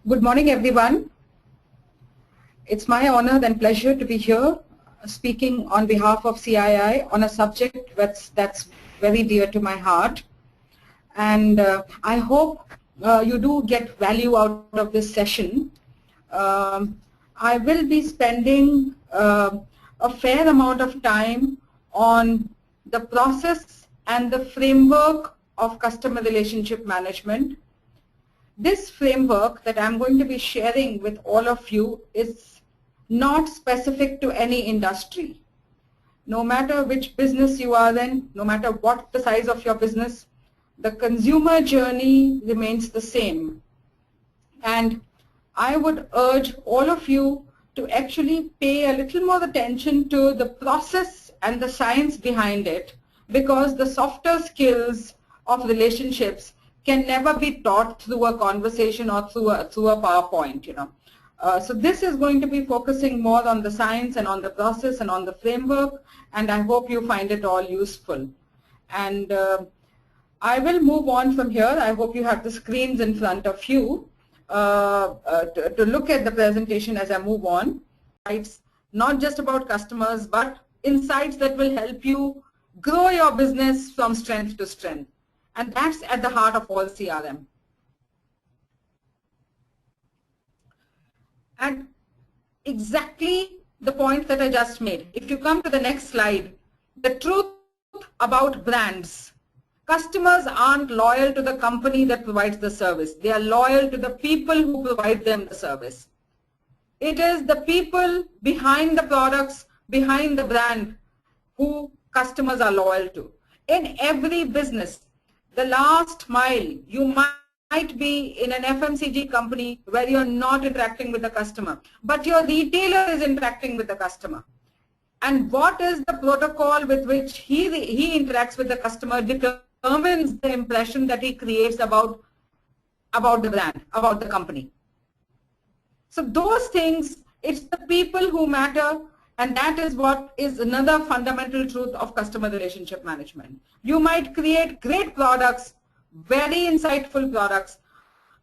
Good morning, everyone. It's my honor and pleasure to be here speaking on behalf of CII on a subject that's very dear to my heart. And I hope you do get value out of this session. I will be spending a fair amount of time on the process and the framework of customer relationship management. This framework that I'm going to be sharing with all of you is not specific to any industry. No matter which business you are in, no matter what the size of your business, the consumer journey remains the same. And I would urge all of you to actually pay a little more attention to the process and the science behind it, because the softer skills of relationships can never be taught through a conversation or through a PowerPoint, So this is going to be focusing more on the science and on the process and on the framework, and I hope you find it all useful. And I will move on from here. I hope you have the screens in front of you to look at the presentation as I move on. It's not just about customers, but insights that will help you grow your business from strength to strength. And that's at the heart of all CRM. And exactly the point that I just made. If you come to the next slide, the truth about brands. Customers aren't loyal to the company that provides the service. They are loyal to the people who provide them the service. It is the people behind the products, behind the brand, who customers are loyal to. In every business, the last mile, you might be in an FMCG company where you're not interacting with the customer, but your retailer is interacting with the customer. And what is the protocol with which he interacts with the customer determines the impression that he creates about the brand, about the company. So those things, it's the people who matter. And that is what is another fundamental truth of customer relationship management. You might create great products, very insightful products,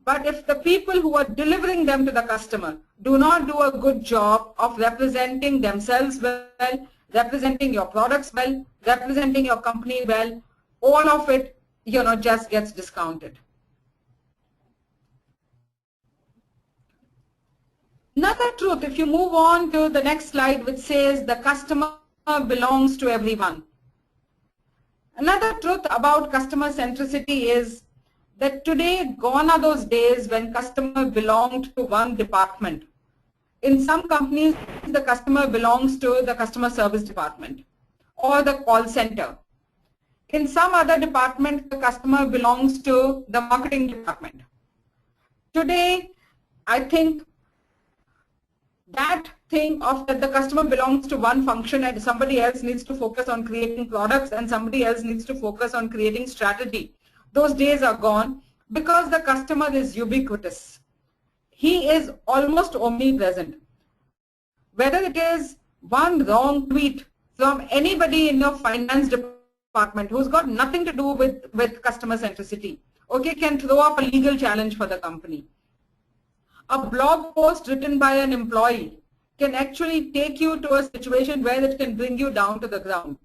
but if the people who are delivering them to the customer do not do a good job of representing themselves well, representing your products well, representing your company well, all of it, just gets discounted. Another truth, if you move on to the next slide, which says the customer belongs to everyone. Another truth about customer centricity is that today gone are those days when customer belonged to one department. In some companies, the customer belongs to the customer service department or the call center. In some other department, the customer belongs to the marketing department. Today, I think that thing of that the customer belongs to one function and somebody else needs to focus on creating products and somebody else needs to focus on creating strategy. Those days are gone because the customer is ubiquitous. He is almost omnipresent. Whether it is one wrong tweet from anybody in your finance department who's got nothing to do with customer centricity, okay, can throw up a legal challenge for the company. A blog post written by an employee can actually take you to a situation where it can bring you down to the ground.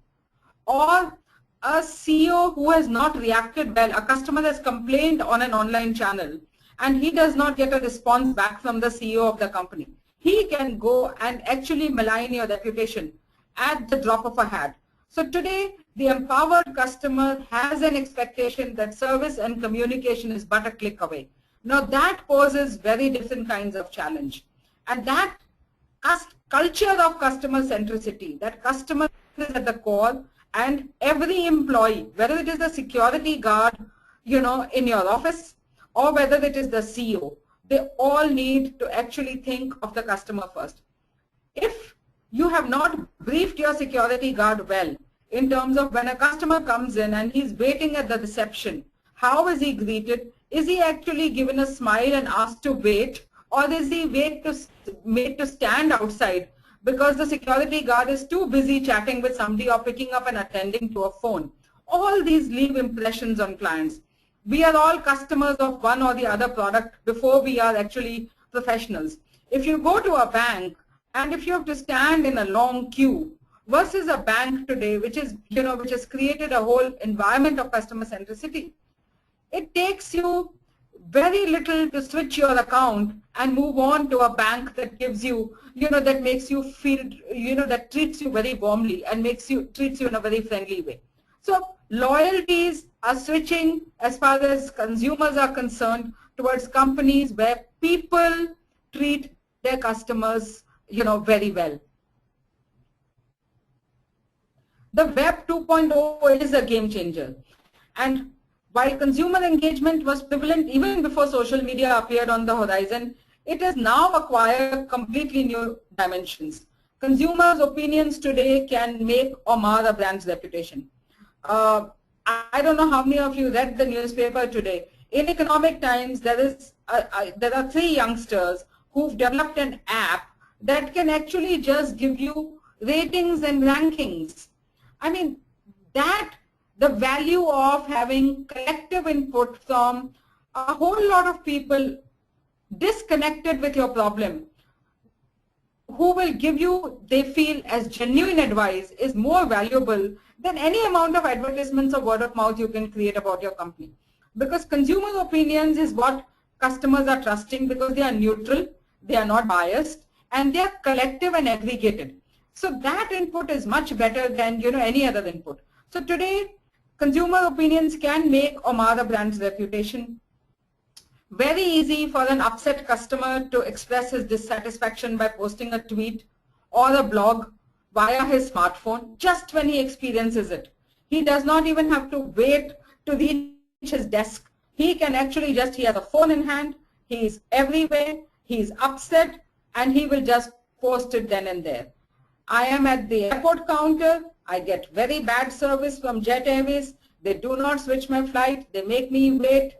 Or a CEO who has not reacted well, a customer has complained on an online channel and he does not get a response back from the CEO of the company. He can go and actually malign your reputation at the drop of a hat. So today, the empowered customer has an expectation that service and communication is but a click away. Now that poses very different kinds of challenge. And that culture of customer centricity, that customer is at the core, and every employee, whether it is the security guard, in your office, or whether it is the CEO, they all need to actually think of the customer first. If you have not briefed your security guard well, in terms of when a customer comes in and he's waiting at the reception, how is he greeted? Is he actually given a smile and asked to wait, or is he made to stand outside because the security guard is too busy chatting with somebody or picking up and attending to a phone? All these leave impressions on clients. we are all customers of one or the other product before we are actually professionals. If you go to a bank and if you have to stand in a long queue versus a bank today, which is, which has created a whole environment of customer centricity, it takes you very little to switch your account and move on to a bank that gives you, that makes you feel, that treats you very warmly and treats you in a very friendly way. So loyalties are switching as far as consumers are concerned towards companies where people treat their customers, very well. The Web 2.0 is a game changer. And while consumer engagement was prevalent even before social media appeared on the horizon, it has now acquired completely new dimensions. Consumers' opinions today can make or mar a brand's reputation. I don't know how many of you read the newspaper today. In Economic Times, there are 3 youngsters who've developed an app that can actually just give you ratings and rankings. I mean, the value of having collective input from a whole lot of people disconnected with your problem, who will give you, they feel, as genuine advice is more valuable than any amount of advertisements or word of mouth you can create about your company. Because consumer opinions is what customers are trusting because they are neutral, they are not biased, and they are collective and aggregated. So that input is much better than any other input. So today, consumer opinions can make or mar a brand's reputation. Very easy for an upset customer to express his dissatisfaction by posting a tweet or a blog via his smartphone just when he experiences it. He does not even have to wait to reach his desk. He can actually he has a phone in hand, he's everywhere, he's upset, and he will just post it then and there. I am at the airport counter. I get very bad service from Jet Airways. They do not switch my flight. They make me wait.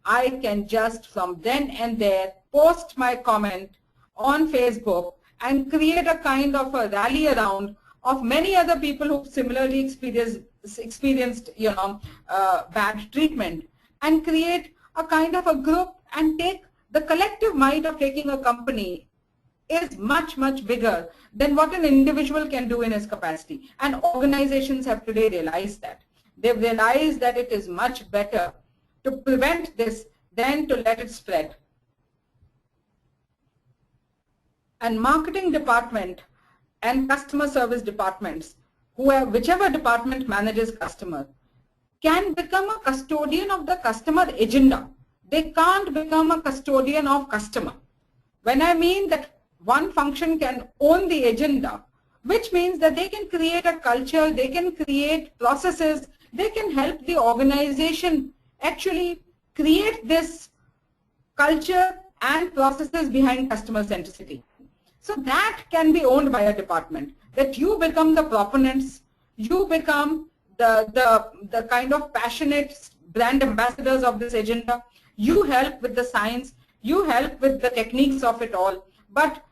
I can just from then and there post my comment on Facebook and create a kind of a rally around of many other people who similarly experienced bad treatment, and create a kind of a group and take the collective might of taking a company is much, much bigger than what an individual can do in his capacity. And organizations have today realized that. They've realized that it is much better to prevent this than to let it spread. And marketing department and customer service departments, whichever department manages customer, can become a custodian of the customer agenda. They can't become a custodian of customer. When I mean that one function can own the agenda, which means that they can create a culture, they can create processes, they can help the organization actually create this culture and processes behind customer centricity. So that can be owned by a department, that you become the proponents, you become the kind of passionate brand ambassadors of this agenda, you help with the science, you help with the techniques of it all, but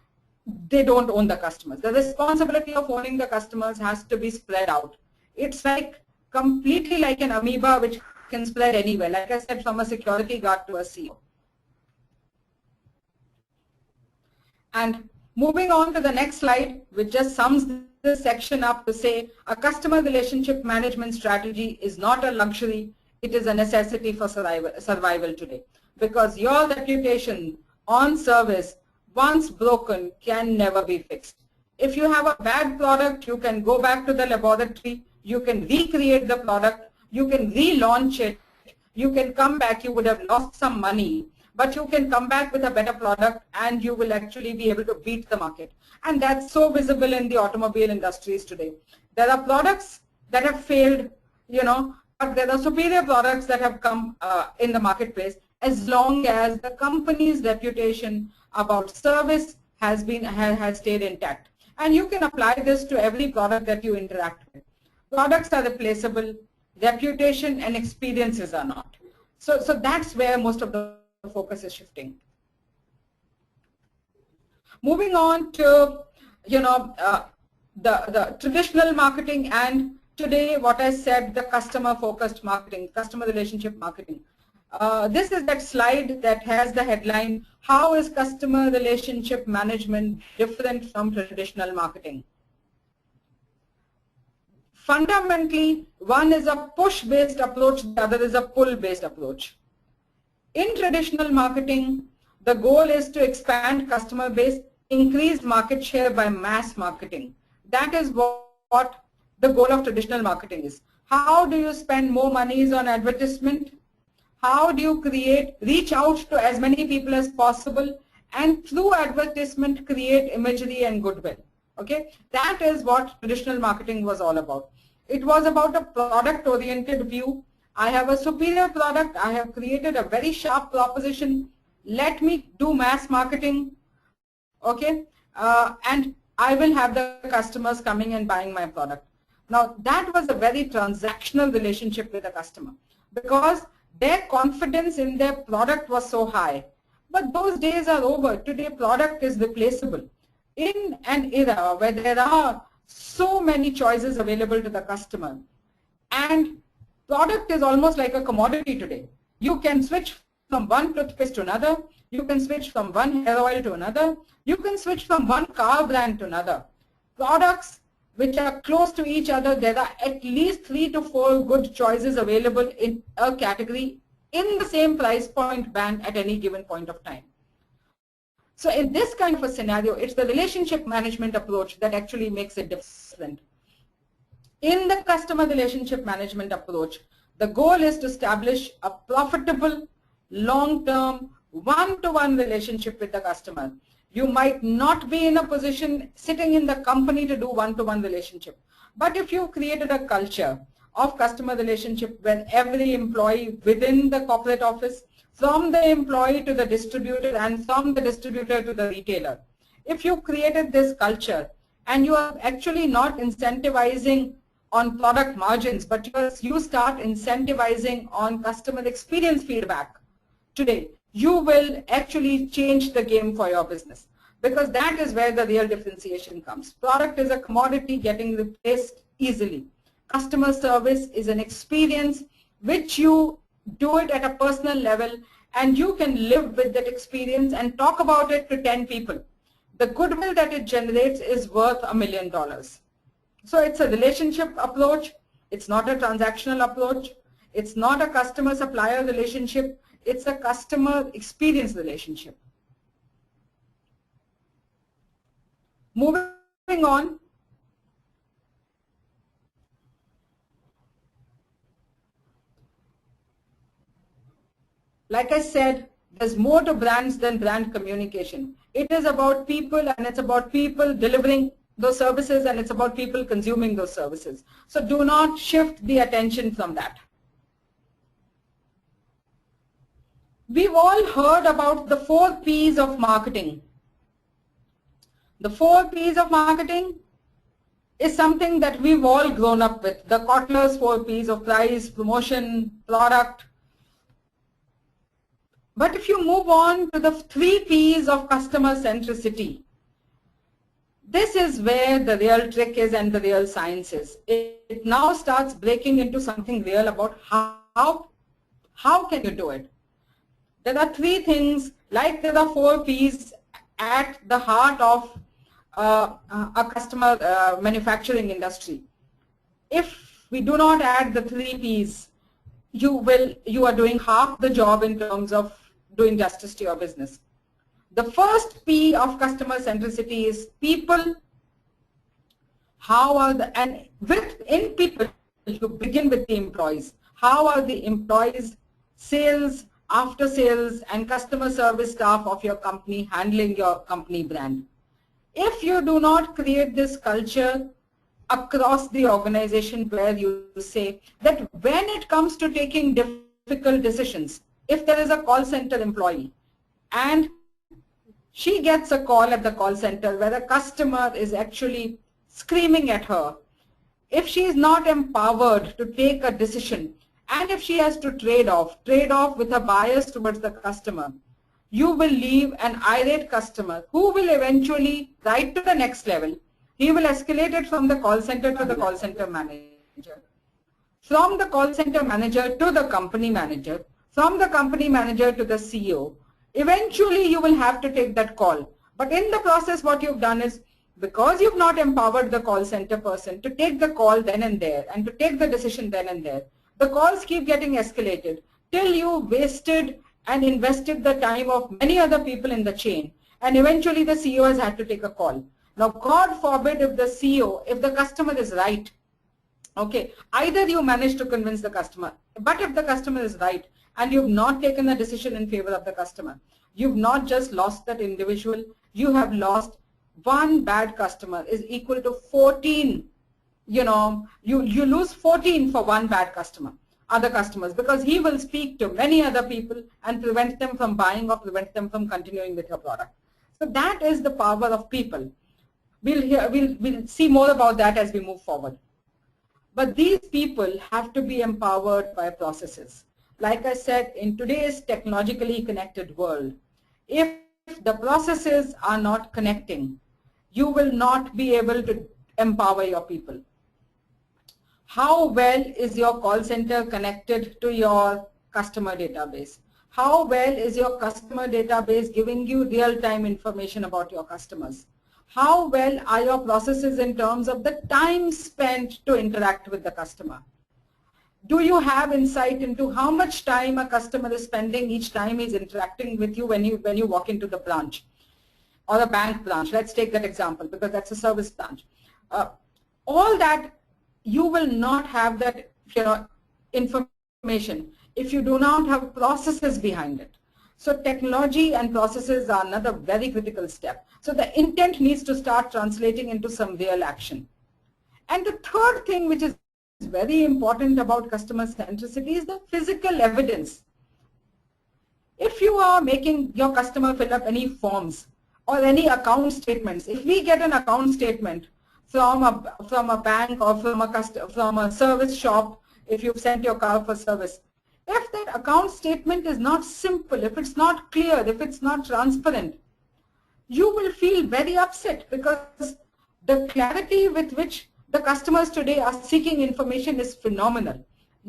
they don't own the customers. The responsibility of owning the customers has to be spread out. It's like completely like an amoeba which can spread anywhere, like I said, from a security guard to a CEO. And moving on to the next slide, which just sums this section up to say a customer relationship management strategy is not a luxury, it is a necessity for survival today. Because your reputation on service, once broken, can never be fixed. If you have a bad product, you can go back to the laboratory, you can recreate the product, you can relaunch it, you can come back, you would have lost some money, but you can come back with a better product and you will actually be able to beat the market. And that's so visible in the automobile industries today. There are products that have failed, but there are superior products that have come in the marketplace as long as the company's reputation about service has stayed intact. And you can apply this to every product that you interact with. Products are replaceable, reputation and experiences are not. So that's where most of the focus is shifting. Moving on to the traditional marketing, and today what I said, the customer focused marketing, customer relationship marketing. This is that slide that has the headline, how is customer relationship management different from traditional marketing? Fundamentally, one is a push-based approach, the other is a pull-based approach. In traditional marketing, the goal is to expand customer base, increase market share by mass marketing. That is what the goal of traditional marketing is. How do you spend more monies on advertisement? How do you reach out to as many people as possible, and through advertisement create imagery and goodwill? Okay, that is what traditional marketing was all about. It was about a product-oriented view. I have a superior product. I have created a very sharp proposition. Let me do mass marketing, okay, and I will have the customers coming and buying my product. Now, that was a very transactional relationship with the customer because their confidence in their product was so high. But those days are over. Today, product is replaceable. In an era where there are so many choices available to the customer, and product is almost like a commodity today. You can switch from one toothpaste to another. You can switch from one hair oil to another. You can switch from one car brand to another. Products which are close to each other, there are at least 3 to 4 good choices available in a category in the same price point band at any given point of time. So in this kind of a scenario, it's the relationship management approach that actually makes it different. In the customer relationship management approach, the goal is to establish a profitable, long-term, one-to-one relationship with the customer. You might not be in a position sitting in the company to do one-to-one relationship. But if you created a culture of customer relationship where every employee within the corporate office, from the employee to the distributor and from the distributor to the retailer, if you created this culture and you are actually not incentivizing on product margins, but you start incentivizing on customer experience feedback today, you will actually change the game for your business, because that is where the real differentiation comes. Product is a commodity getting replaced easily. Customer service is an experience which you do it at a personal level, and you can live with that experience and talk about it to 10 people. The goodwill that it generates is worth $1 million. So it's a relationship approach. It's not a transactional approach. It's not a customer-supplier relationship. It's a customer experience relationship. Moving on. Like I said, there's more to brands than brand communication. It is about people, and it's about people delivering those services, and it's about people consuming those services. So do not shift the attention from that. We've all heard about the 4 P's of marketing. The 4 P's of marketing is something that we've all grown up with. The Kotler's 4 P's of price, promotion, product. But if you move on to the 3 P's of customer centricity, this is where the real trick is and the real science is. It now starts breaking into something real about how can you do it. There are 3 things, like there are 4 P's at the heart of a customer manufacturing industry. If we do not add the 3 P's, you are doing half the job in terms of doing justice to your business. The first P of customer centricity is people. How are the, and within people, you begin with the employees. How are the employees, sales, after sales, and customer service staff of your company handling your company brand? If you do not create this culture across the organization where you say that when it comes to taking difficult decisions, if there is a call center employee and she gets a call at the call center where the customer is actually screaming at her, if she is not empowered to take a decision, and if she has to trade off with a bias towards the customer, you will leave an irate customer who will eventually write to the next level. He will escalate it from the call center to the call center manager, from the call center manager to the company manager, from the company manager to the CEO. Eventually, you will have to take that call. But in the process, what you've done is, because you've not empowered the call center person to take the call then and there and to take the decision then and there, the calls keep getting escalated till you wasted and invested the time of many other people in the chain. And eventually, the CEO has had to take a call. Now, God forbid if the CEO, if the customer is right, okay, either you manage to convince the customer, but if the customer is right and you've not taken a decision in favor of the customer, you've not just lost that individual, you have lost one bad customer is equal to 14, you lose 14 for one bad customer, other customers, because he will speak to many other people and prevent them from buying or prevent them from continuing with your product. So that is the power of people. We'll see more about that as we move forward. But these people have to be empowered by processes. Like I said, in today's technologically connected world, if the processes are not connecting, you will not be able to empower your people. How well is your call center connected to your customer database? How well is your customer database giving you real-time information about your customers? How well are your processes in terms of the time spent to interact with the customer? Do you have insight into how much time a customer is spending each time he's interacting with you when you walk into the branch or a bank branch? Let's take that example because that's a service branch. All that, you will not have that information if you do not have processes behind it. So technology and processes are another very critical step. So the intent needs to start translating into some real action. And the third thing which is very important about customer centricity is the physical evidence. If you are making your customer fill up any forms or any account statements, if we get an account statement from a bank or from a service shop, if you've sent your car for service, if that account statement is not simple, if it's not clear, if it's not transparent, you will feel very upset because the clarity with which the customers today are seeking information is phenomenal.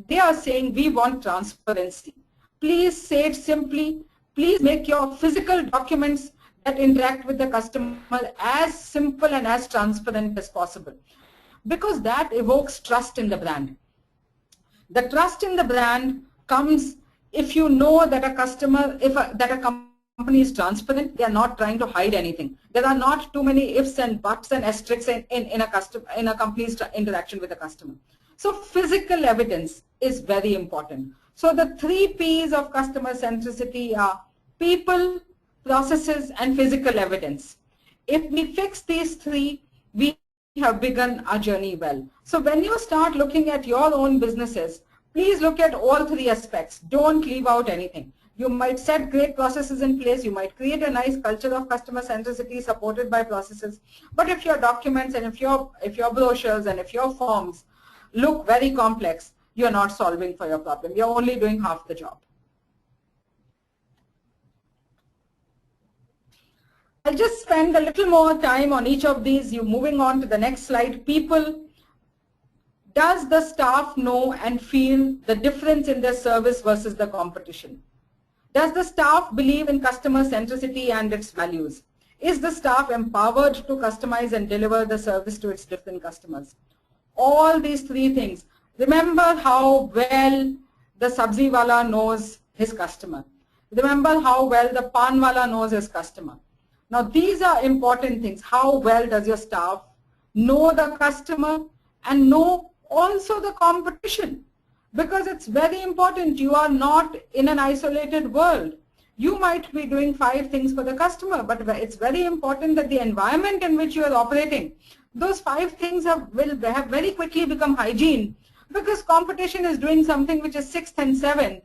They are saying, we want transparency. Please say it simply. Please make your physical documents that interact with the customer as simple and as transparent as possible, because that evokes trust in the brand. The trust in the brand comes if you know that a customer, that a company is transparent, they are not trying to hide anything. There are not too many ifs and buts and asterisks in a company's interaction with a customer. So physical evidence is very important. So the 3 P's of customer centricity are people, processes, and physical evidence. If we fix these 3, we have begun our journey well. So when you start looking at your own businesses, please look at all 3 aspects. Don't leave out anything. You might set great processes in place. You might create a nice culture of customer centricity supported by processes. But if your documents and if your brochures and if your forms look very complex, you're not solving for your problem. You're only doing half the job. I'll just spend a little more time on each of these. You moving on to the next slide. People. Does the staff know and feel the difference in their service versus the competition? Does the staff believe in customer centricity and its values? Is the staff empowered to customize and deliver the service to its different customers? All these 3 things. Remember how well the sabzi wala knows his customer. Remember how well the pan wala knows his customer. Now these are important things. How well does your staff know the customer and know also the competition? Because it's very important. You are not in an isolated world. You might be doing 5 things for the customer, but it's very important that the environment in which you are operating, those 5 things will have very quickly become hygiene, because competition is doing something which is 6th and 7th.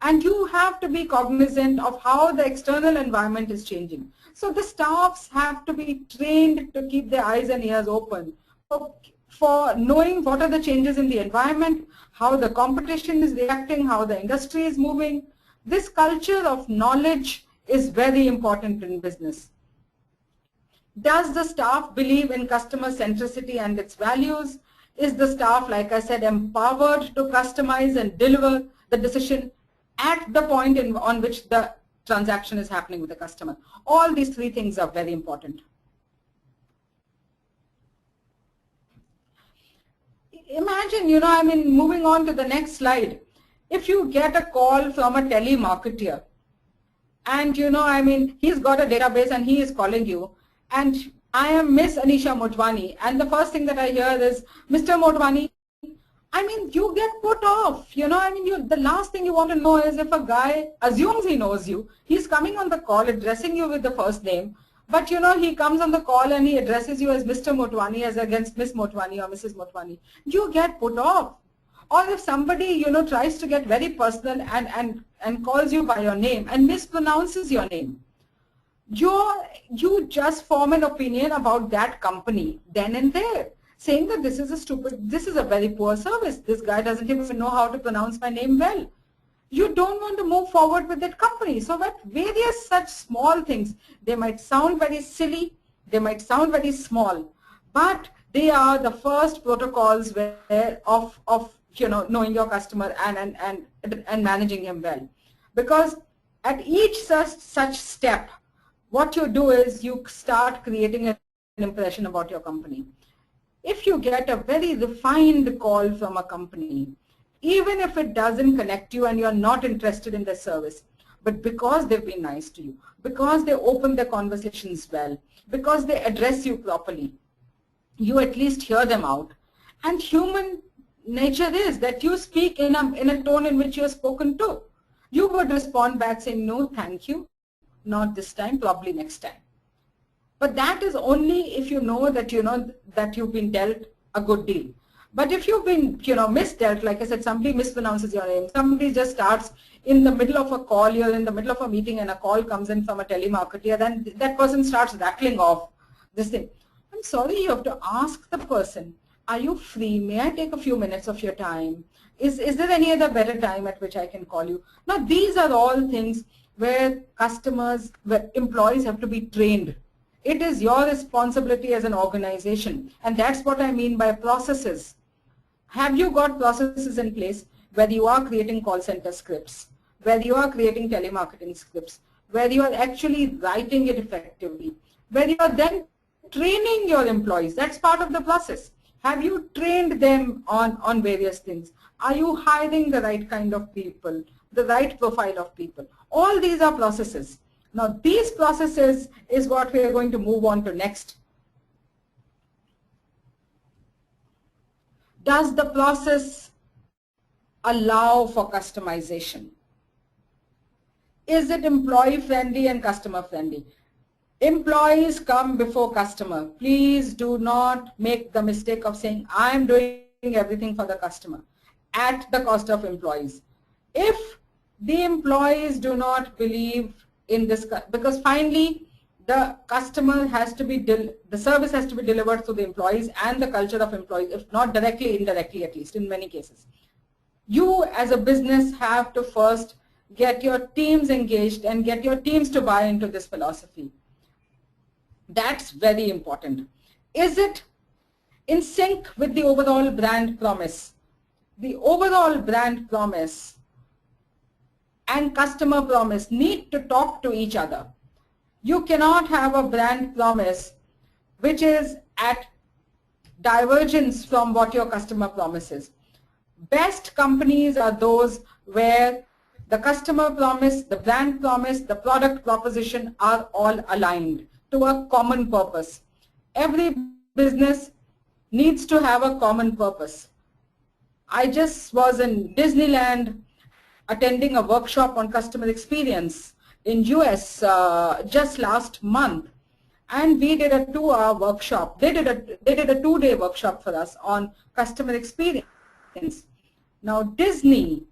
And you have to be cognizant of how the external environment is changing. So the staffs have to be trained to keep their eyes and ears open for knowing what are the changes in the environment, how the competition is reacting, how the industry is moving. This culture of knowledge is very important in business. Does the staff believe in customer centricity and its values? Is the staff, like I said, empowered to customize and deliver the decision at the point on which the transaction is happening with the customer. All these three things are very important. Imagine, moving on to the next slide. If you get a call from a telemarketer and, he's got a database and he is calling you, and I am Miss Anisha Motwani, and the first thing that I hear is, Mr. Motwani, you get put off, the last thing you want to know is if a guy assumes he knows you, he's coming on the call addressing you with the first name, but he comes on the call and he addresses you as Mr. Motwani as against Miss Motwani or Mrs. Motwani. You get put off. Or if somebody, tries to get very personal and calls you by your name and mispronounces your name, you just form an opinion about that company then and there, saying that this is a very poor service. This guy doesn't even know how to pronounce my name well. You don't want to move forward with that company. So with various such small things, they might sound very silly, they might sound very small, but they are the first protocols of knowing your customer and managing him well. Because at each such step, what you do is you start creating an impression about your company. If you get a very refined call from a company, even if it doesn't connect you and you're not interested in their service, but because they've been nice to you, because they open their conversations well, because they address you properly, you at least hear them out. And human nature is that you speak in a tone in which you're spoken to. You would respond back saying, no, thank you, not this time, probably next time. But that is only if you know that you've been dealt a good deal. But if you've been misdealt, like I said, somebody mispronounces your name, somebody just starts in the middle of a call, you're in the middle of a meeting and a call comes in from a telemarketer, then that person starts rattling off this thing. I'm sorry, you have to ask the person, are you free? May I take a few minutes of your time? Is there any other better time at which I can call you? Now, these are all things where employees have to be trained. It is your responsibility as an organization, and that's what I mean by processes. Have you got processes in place where you are creating call center scripts, where you are creating telemarketing scripts, where you are actually writing it effectively, where you are then training your employees? That's part of the process. Have you trained them on various things? Are you hiring the right kind of people, the right profile of people? All these are processes. Now, these processes is what we are going to move on to next. Does the process allow for customization? Is it employee friendly and customer friendly? Employees come before customer. Please do not make the mistake of saying, I'm doing everything for the customer at the cost of employees. If the employees do not believe in this, because finally the customer has to be, the service has to be delivered to the employees and the culture of employees, if not directly, indirectly at least in many cases. You as a business have to first get your teams engaged and get your teams to buy into this philosophy. That's very important. Is it in sync with the overall brand promise? The overall brand promise and customer promise need to talk to each other. You cannot have a brand promise which is at divergence from what your customer promises. Best companies are those where the customer promise, the brand promise, the product proposition are all aligned to a common purpose. Every business needs to have a common purpose. I just was in Disneyland attending a workshop on customer experience in US just last month, and we did a 2-hour workshop. They did a 2-day workshop for us on customer experience. Now, Disney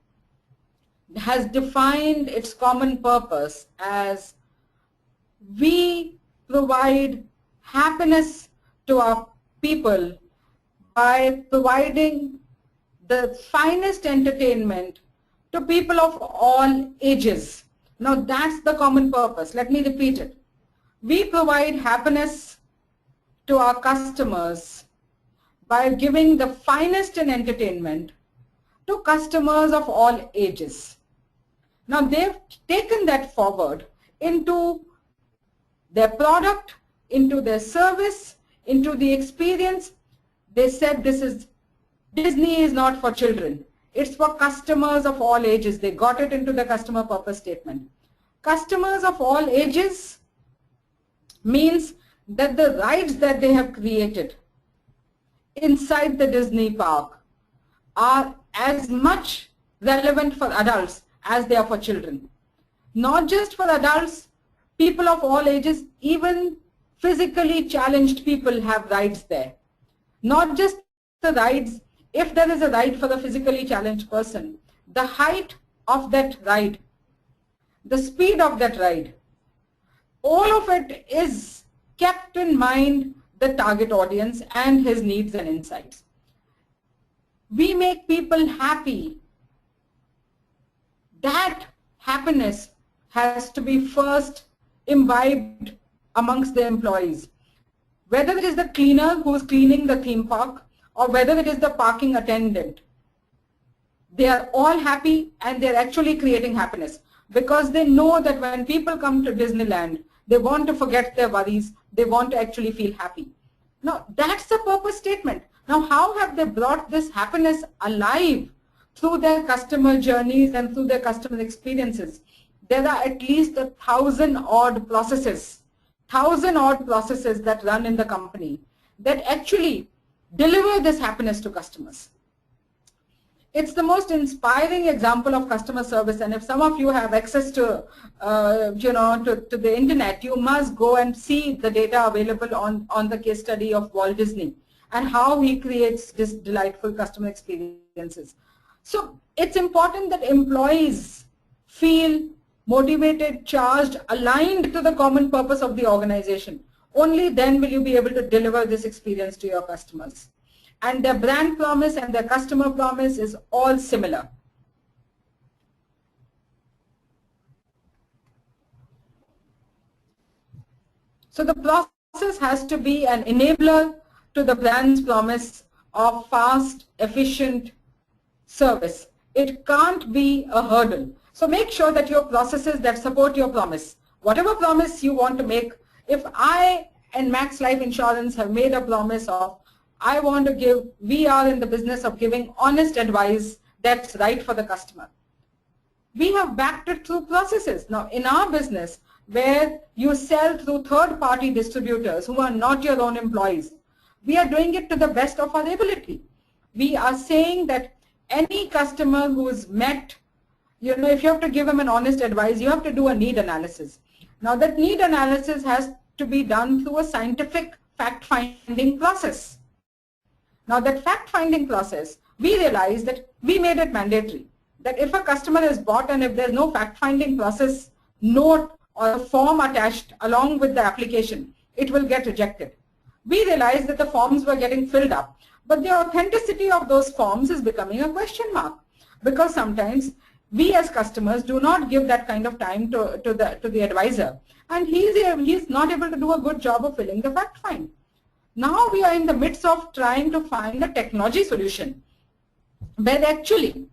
has defined its common purpose as we provide happiness to our people by providing the finest entertainment to people of all ages. Now, that's the common purpose. Let me repeat it. We provide happiness to our customers by giving the finest in entertainment to customers of all ages. Now they've taken that forward into their product, into their service, into the experience. They said Disney is not for children. It's for customers of all ages. They got it into the customer purpose statement. Customers of all ages means that the rides that they have created inside the Disney park are as much relevant for adults as they are for children. Not just for adults, people of all ages, even physically challenged people have rides there. Not just the rides, if there is a ride for a physically challenged person, the height of that ride, the speed of that ride, all of it is kept in mind the target audience and his needs and insights. We make people happy. That happiness has to be first imbibed amongst the employees. Whether it is the cleaner who is cleaning the theme park or whether it is the parking attendant, they are all happy and they are actually creating happiness because they know that when people come to Disneyland, they want to forget their worries, they want to actually feel happy. Now that's the purpose statement. Now how have they brought this happiness alive through their customer journeys and through their customer experiences? There are at least 1,000 odd processes that run in the company that actually deliver this happiness to customers. It's the most inspiring example of customer service, and if some of you have access to, to the internet, you must go and see the data available on the case study of Walt Disney and how he creates this delightful customer experiences. So it's important that employees feel motivated, charged, aligned to the common purpose of the organization. Only then will you be able to deliver this experience to your customers. And their brand promise and their customer promise is all similar. So the process has to be an enabler to the brand's promise of fast, efficient service. It can't be a hurdle. So make sure that your processes that support your promise, whatever promise you want to make, if I and Max Life Insurance have made a promise of, I want to give, we are in the business of giving honest advice that's right for the customer. We have backed it through processes. Now in our business, where you sell through third-party distributors who are not your own employees, we are doing it to the best of our ability. We are saying that any customer who is met, if you have to give them an honest advice, you have to do a need analysis. Now that need analysis has to be done through a scientific fact-finding process. Now that fact-finding process, we realized that we made it mandatory. That if a customer is bought and if there's no fact-finding process note or a form attached along with the application, it will get rejected. We realized that the forms were getting filled up, but the authenticity of those forms is becoming a question mark, because sometimes we as customers do not give that kind of time to the advisor, and he's not able to do a good job of filling the fact find. Now we are in the midst of trying to find a technology solution where actually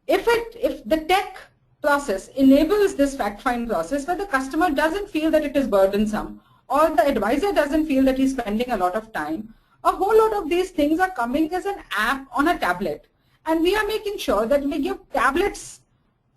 if the tech process enables this fact find process where the customer doesn't feel that it is burdensome or the advisor doesn't feel that he's spending a lot of time, a whole lot of these things are coming as an app on a tablet, and we are making sure that we give tablets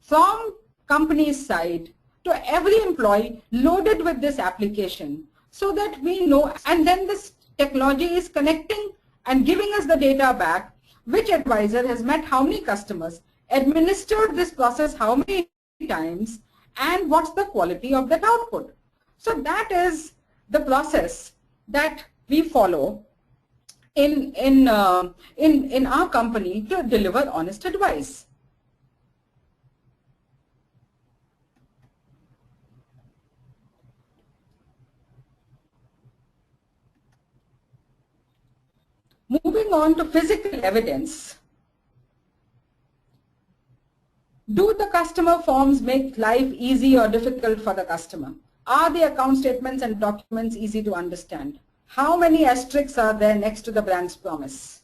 from company's side to every employee loaded with this application, so that we know, and then this technology is connecting and giving us the data back, which advisor has met how many customers, administered this process how many times, and what's the quality of that output. So that is the process that we follow in our company to deliver honest advice. Moving on to physical evidence. Do the customer forms make life easy or difficult for the customer? Are the account statements and documents easy to understand? How many asterisks are there next to the brand's promise?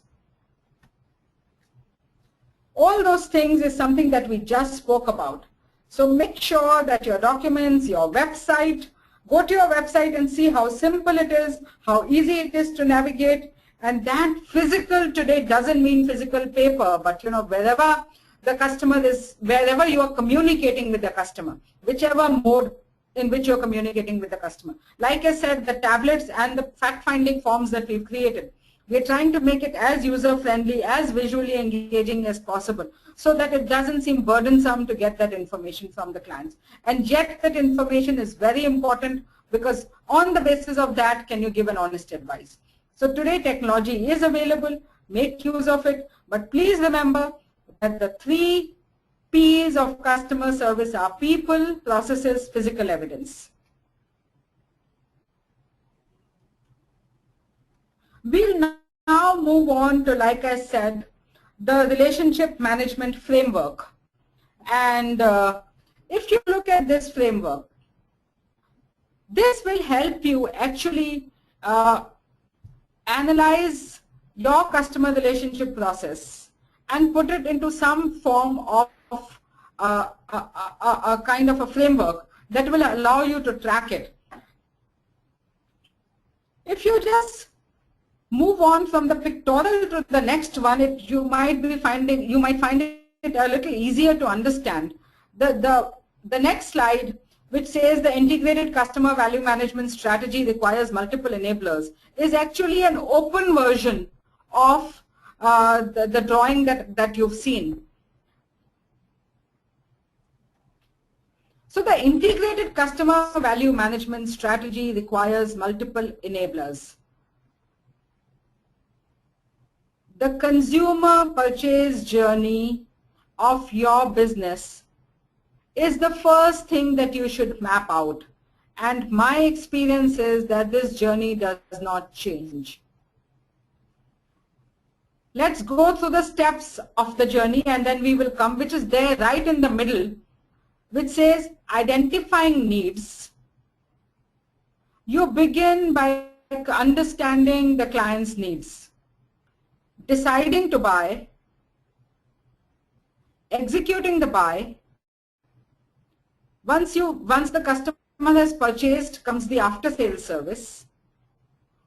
all those things is something that we just spoke about. So make sure that your documents, your website, go to your website and see how simple it is, how easy it is to navigate. And that physical today doesn't mean physical paper, but wherever the customer is, wherever you are communicating with the customer, whichever mode in which you're communicating with the customer. Like I said, the tablets and the fact-finding forms that we've created, we're trying to make it as user-friendly, as visually engaging as possible, so that it doesn't seem burdensome to get that information from the clients. And yet that information is very important, because on the basis of that, can you give an honest advice? So today technology is available, make use of it, but please remember that the 3 P's of customer service are people, processes, physical evidence. We'll now move on to, like I said, the relationship management framework. And if you look at this framework, this will help you actually analyze your customer relationship process and put it into some form of a kind of a framework that will allow you to track it. If you just move on from the pictorial to the next one, you might find it a little easier to understand. The next slide, which says the integrated customer value management strategy requires multiple enablers, is actually an open version of the drawing that you've seen. So the integrated customer value management strategy requires multiple enablers. The consumer purchase journey of your business is the first thing that you should map out. And my experience is that this journey does not change. Let's go through the steps of the journey, and then we will come, which is there right in the middle, which says identifying needs. You begin by understanding the client's needs, deciding to buy, executing the buy. Once the customer has purchased, comes the after-sales service.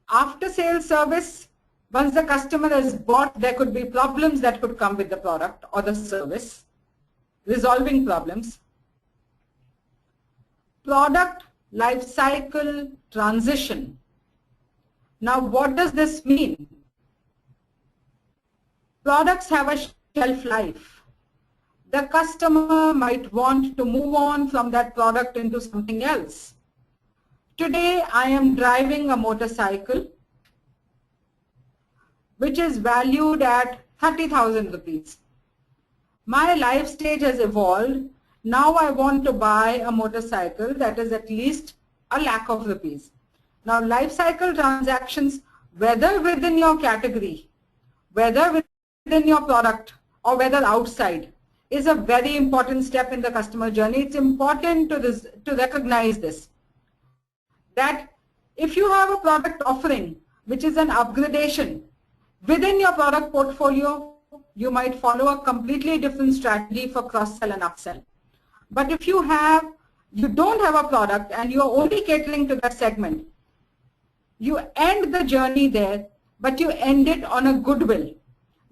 After-sales service, once the customer has bought, there could be problems that could come with the product or the service, resolving problems. Product life cycle transition. Now, what does this mean? Products have a shelf life. The customer might want to move on from that product into something else. Today, I am driving a motorcycle which is valued at 30,000 rupees. My life stage has evolved. Now I want to buy a motorcycle that is at least a lakh of rupees. Now life cycle transactions, whether within your category, whether within your product, or whether outside, is a very important step in the customer journey. It's important to recognize this, that if you have a product offering which is an upgradation within your product portfolio, you might follow a completely different strategy for cross-sell and upsell. But if you don't have a product and you are only catering to that segment, you end the journey there, but you end it on a goodwill,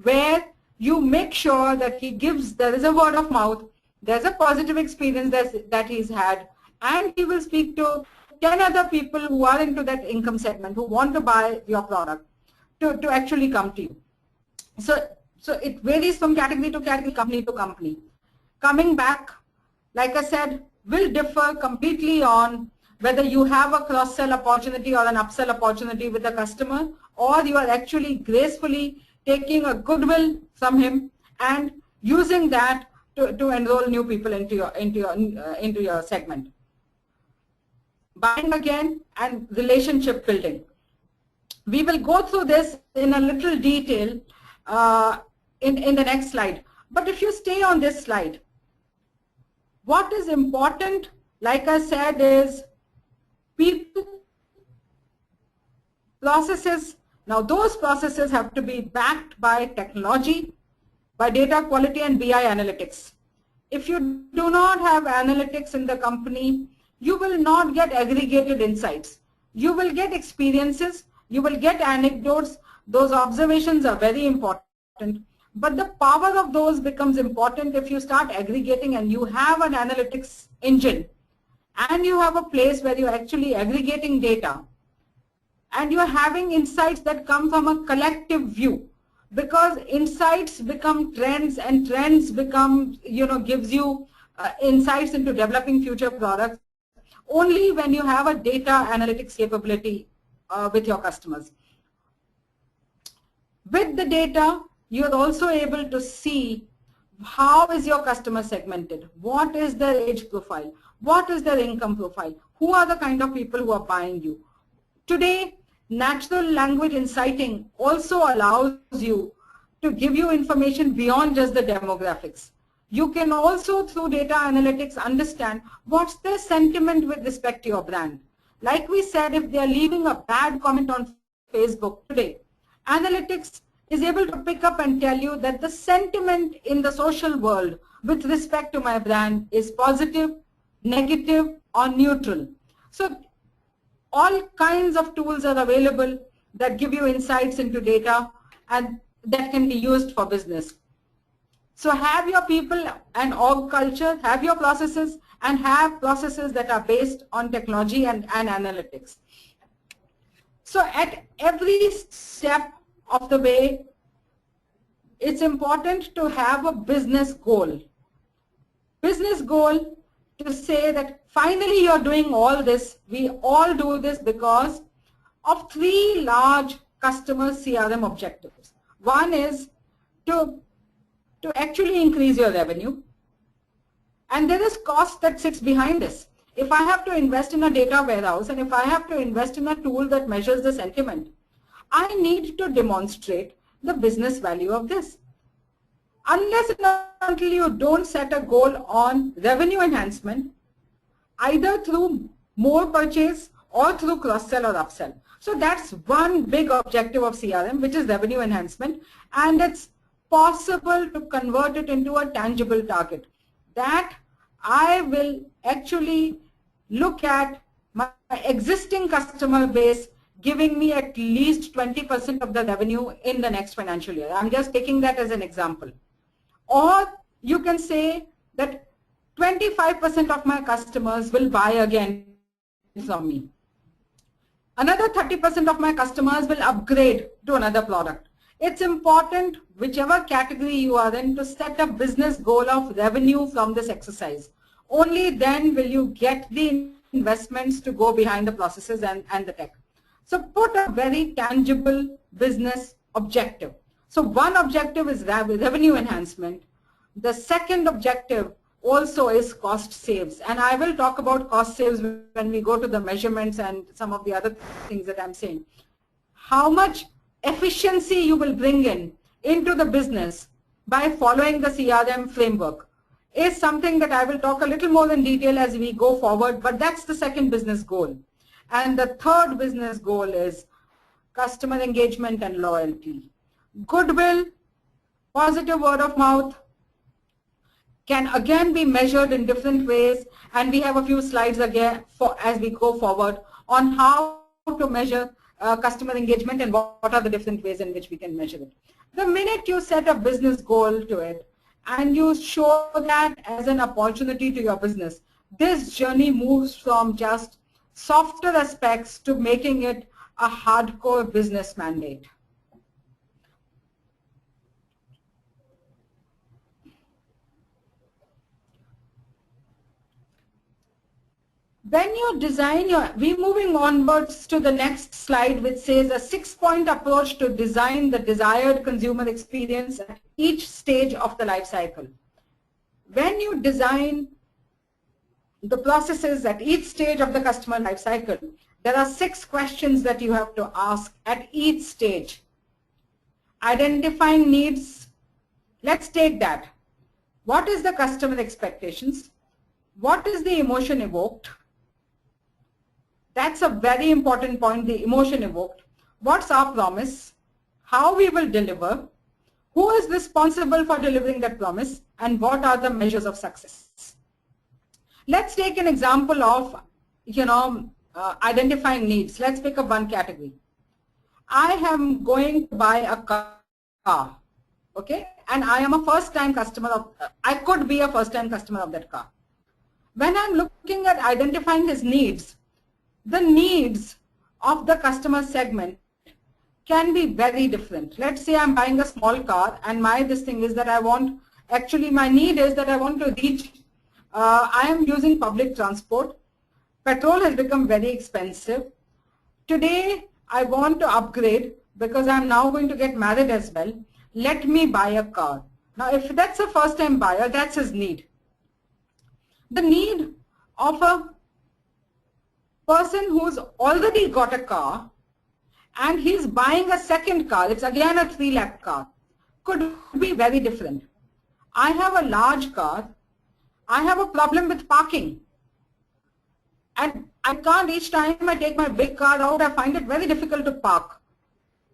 where you make sure that there is a word of mouth, there's a positive experience that he's had, and he will speak to 10 other people who are into that income segment, who want to buy your product, to actually come to you. So it varies from category to category, company to company. Coming back, like I said, will differ completely on whether you have a cross-sell opportunity or an upsell opportunity with the customer, or you are actually gracefully taking a goodwill from him and using that to enroll new people into your segment. Buying again and relationship building. We will go through this in a little detail in the next slide. But if you stay on this slide, what is important, like I said, is people, processes. Now those processes have to be backed by technology, by data quality and BI analytics. If you do not have analytics in the company, you will not get aggregated insights. You will get experiences, you will get anecdotes. Those observations are very important. But the power of those becomes important if you start aggregating and you have an analytics engine and you have a place where you're actually aggregating data and you're having insights that come from a collective view, because insights become trends and trends become, gives you insights into developing future products only when you have a data analytics capability with your customers. With the data, you are also able to see how is your customer segmented, what is their age profile, what is their income profile, who are the kind of people who are buying you. Today, natural language inciting also allows you to give you information beyond just the demographics. You can also, through data analytics, understand what's their sentiment with respect to your brand. Like we said, if they're leaving a bad comment on Facebook today, analytics is able to pick up and tell you that the sentiment in the social world with respect to my brand is positive, negative, or neutral. So all kinds of tools are available that give you insights into data and that can be used for business. So have your people and org culture, have your processes, and have processes that are based on technology and analytics. So at every step of the way, it's important to have a business goal. Business goal to say that finally you're doing all this. We all do this because of three large customer CRM objectives. One is to actually increase your revenue. And there is cost that sits behind this. If I have to invest in a data warehouse and if I have to invest in a tool that measures the sentiment, I need to demonstrate the business value of this. Unless and until you don't set a goal on revenue enhancement, either through more purchase or through cross-sell or upsell. So that's one big objective of CRM, which is revenue enhancement, and it's possible to convert it into a tangible target. That I will actually look at my existing customer base giving me at least 20% of the revenue in the next financial year. I'm just taking that as an example. Or you can say that 25% of my customers will buy again from me. Another 30% of my customers will upgrade to another product. It's important, whichever category you are in, to set a business goal of revenue from this exercise. Only then will you get the investments to go behind the processes and the tech. So put a very tangible business objective. So one objective is revenue enhancement. The second objective also is cost saves. And I will talk about cost saves when we go to the measurements and some of the other things that I'm saying. How much efficiency you will bring into the business by following the CRM framework is something that I will talk a little more in detail as we go forward, but that's the second business goal. And the third business goal is customer engagement and loyalty. Goodwill, positive word of mouth can again be measured in different ways, and we have a few slides again as we go forward on how to measure customer engagement and what are the different ways in which we can measure it. The minute you set a business goal to it and you show that as an opportunity to your business, this journey moves from just softer aspects to making it a hardcore business mandate. When you design we're moving onwards to the next slide, which says a 6-point approach to design the desired consumer experience at each stage of the life cycle. When you design the processes at each stage of the customer life cycle, there are 6 questions that you have to ask at each stage. Identifying needs, let's take that. What is the customer expectations? What is the emotion evoked? That's a very important point, the emotion evoked. What's our promise? How we will deliver? Who is responsible for delivering that promise, and what are the measures of success? Let's take an example of, identifying needs. Let's pick up one category. I am going to buy a car, okay, and I am a first-time customer of, I could be a first-time customer of that car. When I'm looking at identifying his needs, the needs of the customer segment can be very different. Let's say I'm buying a small car, and my need is that I want to reach, I am using public transport. Petrol has become very expensive. Today, I want to upgrade because I'm now going to get married as well. Let me buy a car. Now, if that's a first-time buyer, that's his need. The need of a person who's already got a car and he's buying a second car, it's again a 3 lakh car, could be very different. I have a large car. I have a problem with parking. And I can't, each time I take my big car out, I find it very difficult to park.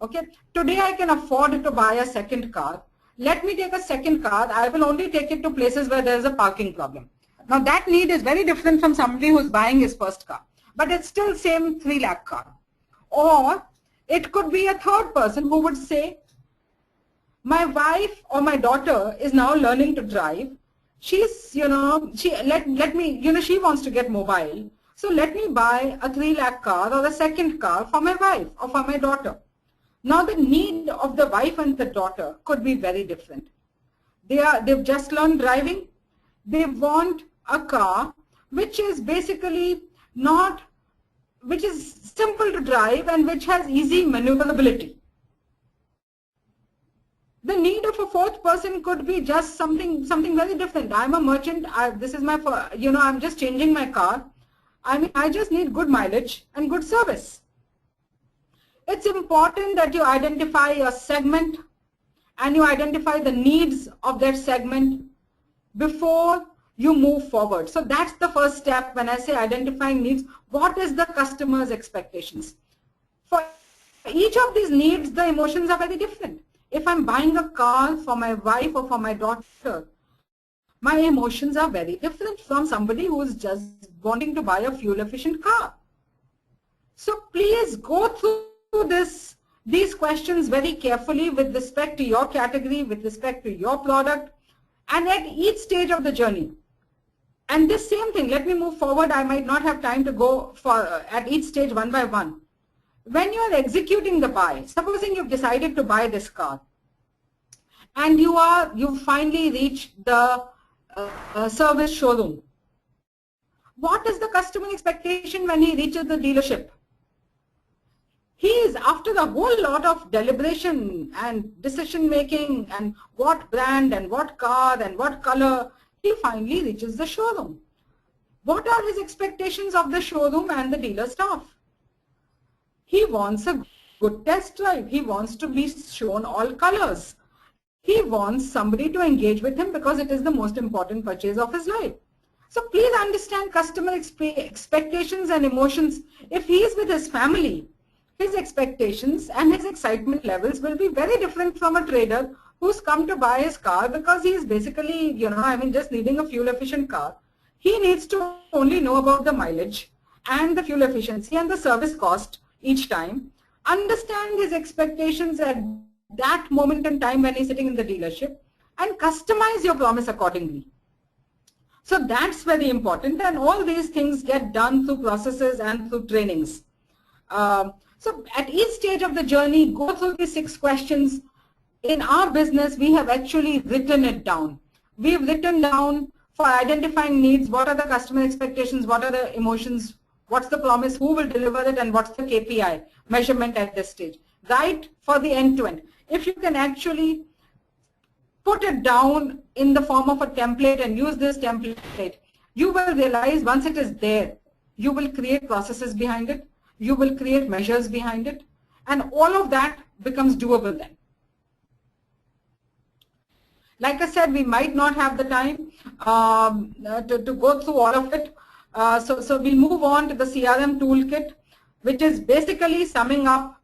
Okay. Today I can afford to buy a second car. Let me take a second car. I will only take it to places where there is a parking problem. Now that need is very different from somebody who's buying his first car. But it's still same 3 lakh car. Or it could be a third person who would say, my wife or my daughter is now learning to drive. She's, she wants to get mobile. So let me buy a 3 lakh car or a second car for my wife or for my daughter. Now the need of the wife and the daughter could be very different. They've just learned driving. They want a car which is basically which is simple to drive and which has easy maneuverability. The need of a fourth person could be just something very different. I'm a merchant. This is my, I'm just changing my car. I just need good mileage and good service. It's important that you identify your segment and you identify the needs of that segment before you move forward. So that's the first step when I say identifying needs. What is the customer's expectations? For each of these needs, the emotions are very different. If I'm buying a car for my wife or for my daughter, my emotions are very different from somebody who's just wanting to buy a fuel-efficient car. So please go through these questions very carefully with respect to your category, with respect to your product, and at each stage of the journey. And this same thing, let me move forward. I might not have time to go at each stage one by one. When you are executing the buy, supposing you've decided to buy this car, and you finally reach the service showroom. What is the customer expectation when he reaches the dealership? He is, after a whole lot of deliberation and decision making and what brand and what car and what color, he finally reaches the showroom. What are his expectations of the showroom and the dealer staff? He wants a good test drive. He wants to be shown all colors. He wants somebody to engage with him because it is the most important purchase of his life. So please understand customer expectations and emotions. If he is with his family, his expectations and his excitement levels will be very different from a trader who's come to buy his car because he is basically, just needing a fuel efficient car. He needs to only know about the mileage and the fuel efficiency and the service cost each time. Understand his expectations at that moment in time when he's sitting in the dealership and customize your promise accordingly. So that's very important, and all these things get done through processes and through trainings. So at each stage of the journey, go through these 6 questions. In our business, we have actually written it down. We've written down for identifying needs, what are the customer expectations, what are the emotions, what's the promise, who will deliver it, and what's the KPI measurement at this stage. Right for the end-to-end. If you can actually put it down in the form of a template and use this template, you will realize once it is there, you will create processes behind it, you will create measures behind it, and all of that becomes doable then. Like I said, we might not have the time to go through all of it. So we'll move on to the CRM toolkit, which is basically summing up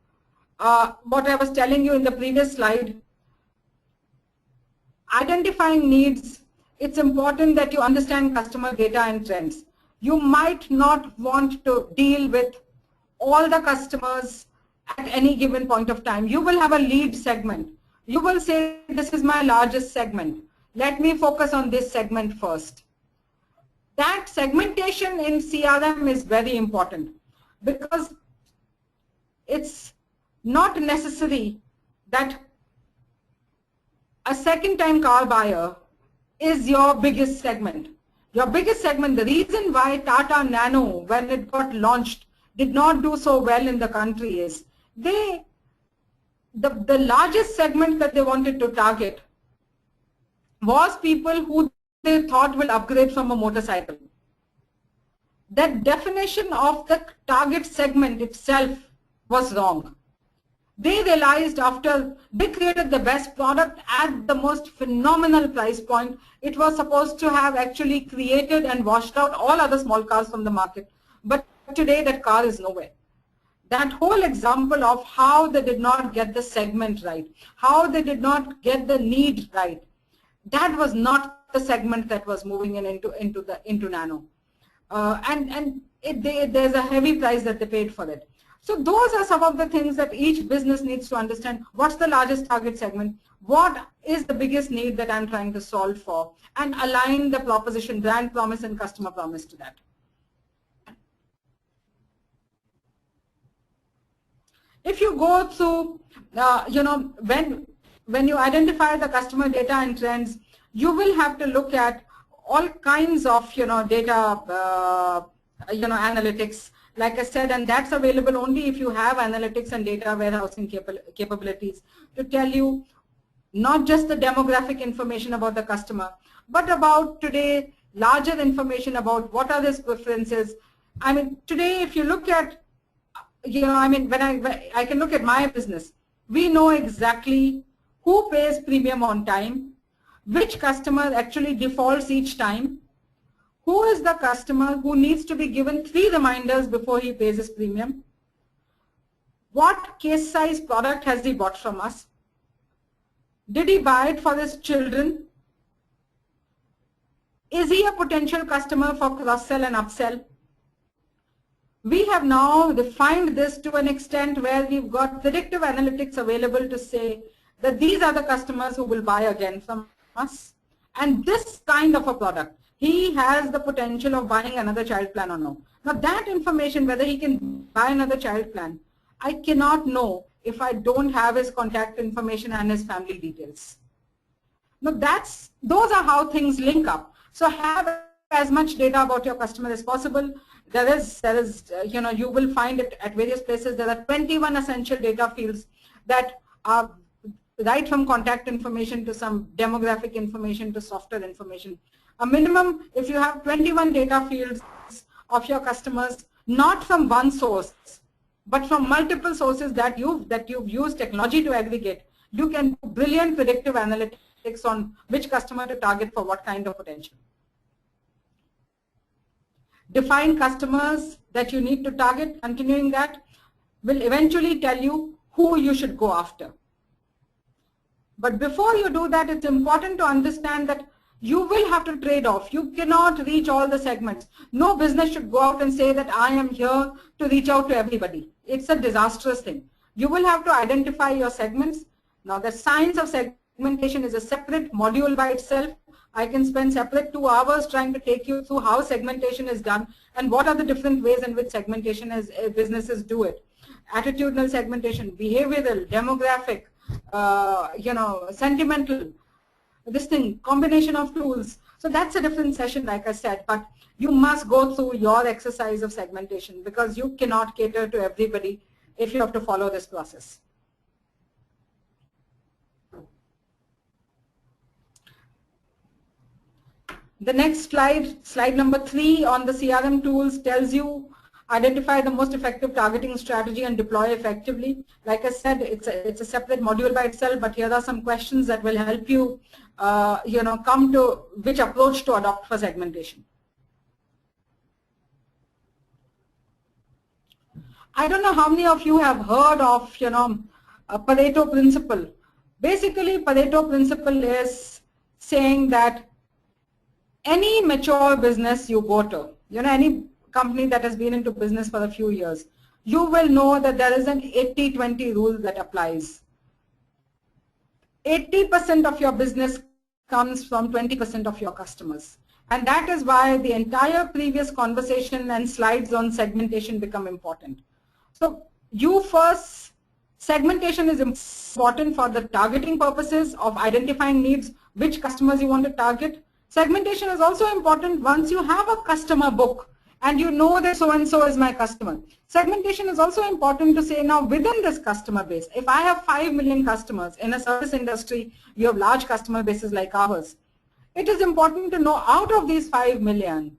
what I was telling you in the previous slide. identifying needs, it's important that you understand customer data and trends. You might not want to deal with all the customers at any given point of time. You will have a lead segment. You will say, this is my largest segment. Let me focus on this segment first. That segmentation in CRM is very important because it's not necessary that a second-time car buyer is your biggest segment. Your biggest segment, the reason why Tata Nano, when it got launched, did not do so well in the country is the largest segment that they wanted to target was people who they thought will upgrade from a motorcycle. That definition of the target segment itself was wrong. They realized after they created the best product at the most phenomenal price point, it was supposed to have actually created and washed out all other small cars from the market. But today that car is nowhere. That whole example of how they did not get the segment right, how they did not get the need right, that was not the segment that was moving into Nano. There's a heavy price that they paid for it. So those are some of the things that each business needs to understand. What's the largest target segment? What is the biggest need that I'm trying to solve for? And align the proposition, brand promise and customer promise to that. If you go through, when you identify the customer data and trends, you will have to look at all kinds of, data, analytics, like I said, and that's available only if you have analytics and data warehousing capabilities to tell you not just the demographic information about the customer, but about today larger information about what are his preferences. I mean, today if you look at, when I can look at my business, we know exactly who pays premium on time, which customer actually defaults each time, who is the customer who needs to be given 3 reminders before he pays his premium, what case size product has he bought from us, did he buy it for his children, is he a potential customer for cross-sell and upsell. We have now refined this to an extent where we've got predictive analytics available to say that these are the customers who will buy again from us. And this kind of a product, he has the potential of buying another child plan or no. Now that information, whether he can buy another child plan, I cannot know if I don't have his contact information and his family details. Now those are how things link up. So have as much data about your customer as possible. There is, you will find it at various places. There are 21 essential data fields that are right from contact information to some demographic information to software information. A minimum, if you have 21 data fields of your customers, not from one source, but from multiple sources that you've used technology to aggregate, you can do brilliant predictive analytics on which customer to target for what kind of potential. Define customers that you need to target. Continuing that will eventually tell you who you should go after. But before you do that, it's important to understand that you will have to trade off. You cannot reach all the segments. No business should go out and say that I am here to reach out to everybody. It's a disastrous thing. You will have to identify your segments. Now the science of segmentation is a separate module by itself. I can spend separate 2 hours trying to take you through how segmentation is done and what are the different ways in which segmentation businesses do it. Attitudinal segmentation, behavioral, demographic, sentimental, this thing, combination of tools. So that's a different session, like I said, but you must go through your exercise of segmentation because you cannot cater to everybody if you have to follow this process. The next slide, slide number 3 on the CRM tools tells you identify the most effective targeting strategy and deploy effectively. Like I said, it's a separate module by itself, but here are some questions that will help you, come to which approach to adopt for segmentation. I don't know how many of you have heard of, a Pareto principle. Basically, Pareto principle is saying that any mature business you go to, any company that has been into business for a few years, you will know that there is an 80-20 rule that applies. 80% of your business comes from 20% of your customers. And that is why the entire previous conversation and slides on segmentation become important. So segmentation is important for the targeting purposes of identifying needs, which customers you want to target. Segmentation is also important once you have a customer book and you know that so-and-so is my customer. Segmentation is also important to say, now within this customer base, if I have 5 million customers in a service industry, you have large customer bases like ours. It is important to know out of these 5 million,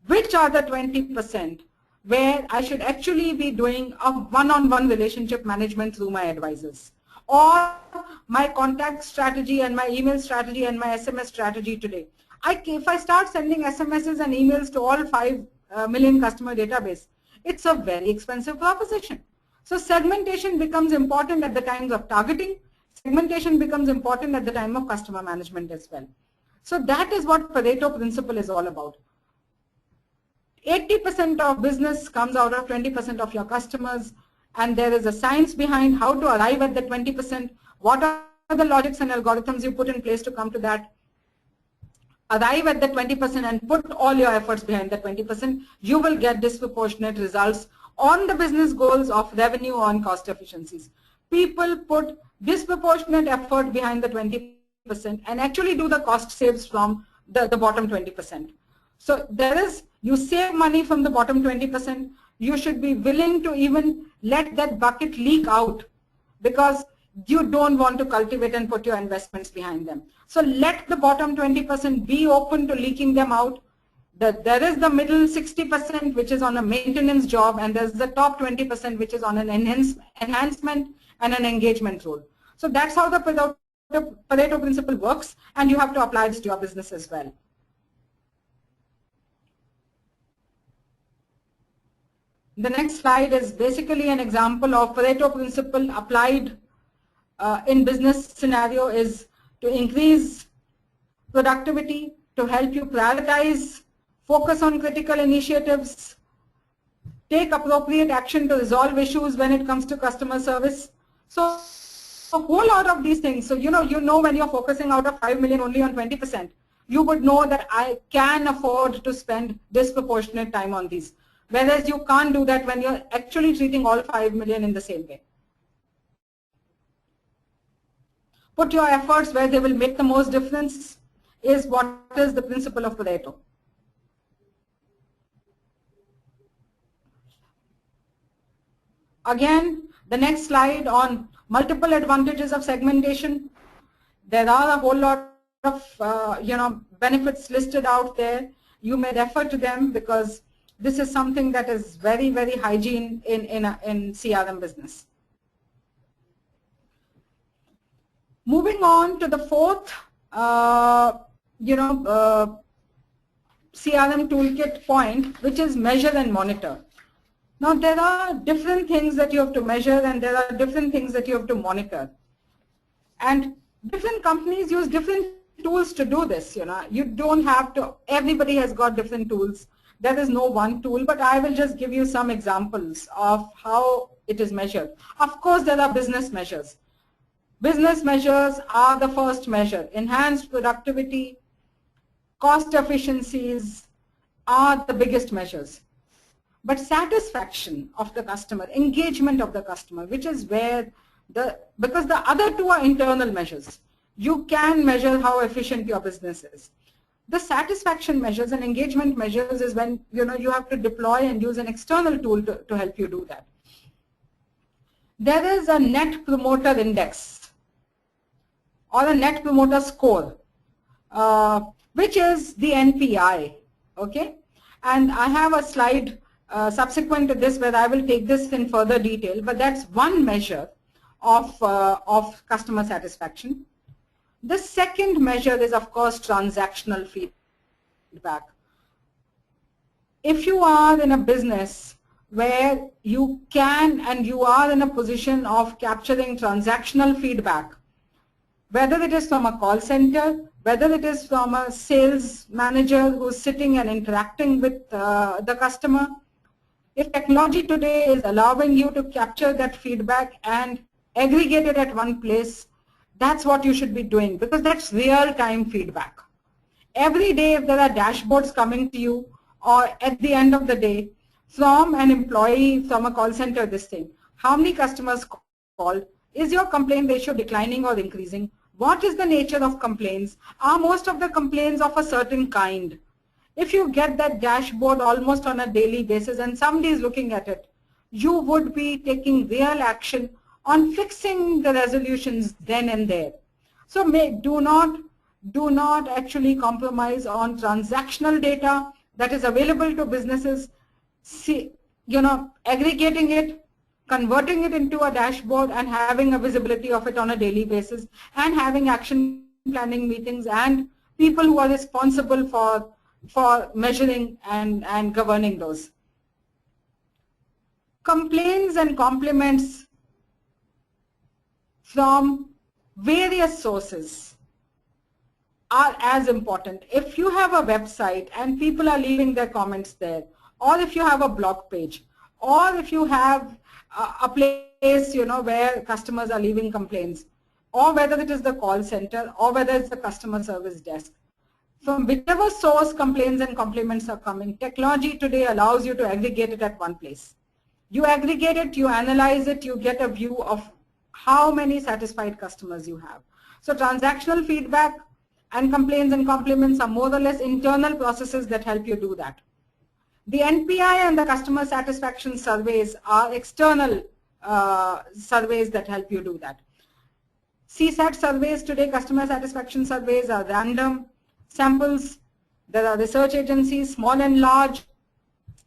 which are the 20% where I should actually be doing a one-on-one relationship management through my advisors, or my contact strategy and my email strategy and my SMS strategy today. If I start sending SMSs and emails to all 5 million customer database, it's a very expensive proposition. So segmentation becomes important at the times of targeting. Segmentation becomes important at the time of customer management as well. So that is what Pareto principle is all about. 80% of business comes out of 20% of your customers, and there is a science behind how to arrive at the 20%. What are the logics and algorithms you put in place to come to that? Arrive at the 20% and put all your efforts behind the 20%. You will get disproportionate results on the business goals of revenue on cost efficiencies. People put disproportionate effort behind the 20% and actually do the cost saves from the bottom 20%. So you save money from the bottom 20%. You should be willing to even let that bucket leak out, because you don't want to cultivate and put your investments behind them. So let the bottom 20% be open to leaking them out. There is the middle 60% which is on a maintenance job, and there's the top 20% which is on an enhancement and an engagement role. So that's how the Pareto principle works, and you have to apply this to your business as well. The next slide is basically an example of Pareto principle applied in business scenario, is to increase productivity, to help you prioritize, focus on critical initiatives, take appropriate action to resolve issues when it comes to customer service. So a whole lot of these things. So you know when you're focusing out of 5 million only on 20%, you would know that I can afford to spend disproportionate time on these. Whereas you can't do that when you're actually treating all 5 million in the same way. Put your efforts where they will make the most difference is what is the principle of Pareto. Again, the next slide on multiple advantages of segmentation. There are a whole lot of benefits listed out there. You may refer to them, because this is something that is very, very hygiene in CRM business. Moving on to the fourth, CRM toolkit point, which is measure and monitor. Now, there are different things that you have to measure, and there are different things that you have to monitor. And different companies use different tools to do this. You don't have to, everybody has got different tools. There is no one tool, but I will just give you some examples of how it is measured. Of course, there are business measures. Business measures are the first measure. Enhanced productivity, cost efficiencies are the biggest measures. But satisfaction of the customer, engagement of the customer, which is where because the other two are internal measures. You can measure how efficient your business is. The satisfaction measures and engagement measures is when you have to deploy and use an external tool to help you do that. There is a net promoter index or a net promoter score, which is the NPI. Okay, and I have a slide subsequent to this where I will take this in further detail, but that's one measure of customer satisfaction. The second measure is, of course, transactional feedback. If you are in a business where you can and you are in a position of capturing transactional feedback, whether it is from a call center, whether it is from a sales manager who's sitting and interacting with the customer. If technology today is allowing you to capture that feedback and aggregate it at one place, that's what you should be doing, because that's real-time feedback. Every day if there are dashboards coming to you, or at the end of the day, from an employee from a call center, this thing, how many customers called, is your complaint ratio declining or increasing, what is the nature of complaints, are most of the complaints of a certain kind. If you get that dashboard almost on a daily basis and somebody is looking at it, you would be taking real action on fixing the resolutions then and there. So do not actually compromise on transactional data that is available to businesses. Aggregating it, converting it into a dashboard and having a visibility of it on a daily basis, and having action planning meetings and people who are responsible for measuring and governing those. Complaints and compliments from various sources are as important. If you have a website and people are leaving their comments there, or if you have a blog page, or if you have a place where customers are leaving complaints, or whether it is the call center or whether it's the customer service desk, from whichever source complaints and compliments are coming, technology today allows you to aggregate it at one place. You aggregate it, you analyze it, you get a view of how many satisfied customers you have. So transactional feedback and complaints and compliments are more or less internal processes that help you do that. The NPI and the customer satisfaction surveys are external surveys that help you do that. CSAT surveys today, customer satisfaction surveys, are random samples. There are research agencies, small and large,